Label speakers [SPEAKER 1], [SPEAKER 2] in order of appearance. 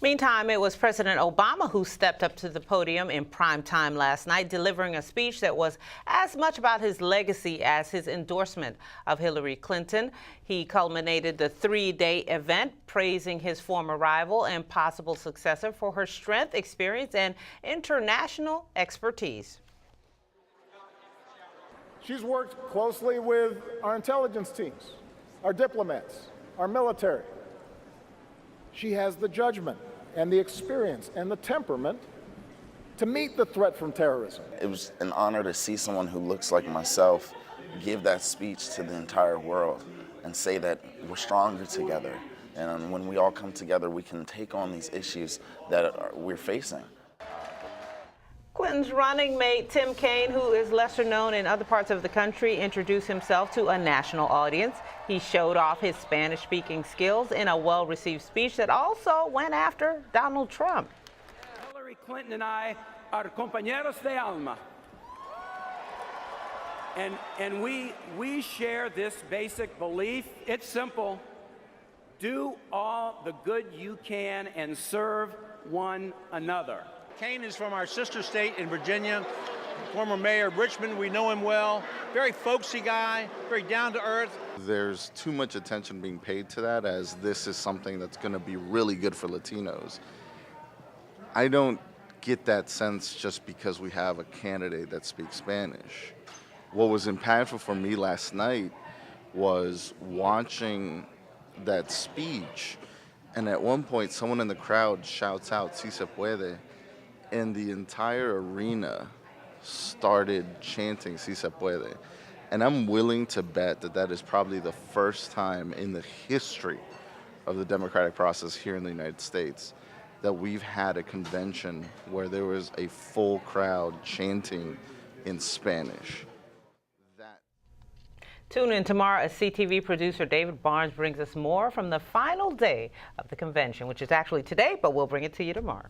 [SPEAKER 1] Meantime, it was President Obama who stepped up to the podium in prime time last night, delivering a speech that was as much about his legacy as his endorsement of Hillary Clinton. He culminated the three-day event, praising his former rival and possible successor for her strength, experience, and international expertise.
[SPEAKER 2] She's worked closely with our intelligence teams, our diplomats, our military. She has the judgment and the experience and the temperament to meet the threat from terrorism.
[SPEAKER 3] It was an honor to see someone who looks like myself give that speech to the entire world and say that we're stronger together. And when we all come together, we can take on these issues that we're facing.
[SPEAKER 1] Clinton's running mate Tim Kaine, who is lesser known in other parts of the country, introduced himself to a national audience. He showed off his Spanish-speaking skills in a well-received speech that also went after Donald Trump.
[SPEAKER 4] Hillary Clinton and I are compañeros de alma. And we share this basic belief. It's simple. Do all the good you can and serve one another.
[SPEAKER 5] Kaine is from our sister state in Virginia, former mayor of Richmond. We know him well. Very folksy guy, very down to earth.
[SPEAKER 6] There's too much attention being paid to that, as this is something that's going to be really good for Latinos. I don't get that sense just because we have a candidate that speaks Spanish. What was impactful for me last night was watching that speech, and at one point someone in the crowd shouts out, "Si se puede," and the entire arena started chanting "Si se puede." And I'm willing to bet that that is probably the first time in the history of the democratic process here in the United States that we've had a convention where there was a full crowd chanting in Spanish.
[SPEAKER 1] Tune in tomorrow as CTV producer David Barnes brings us more from the final day of the convention, which is actually today, but we'll bring it to you tomorrow.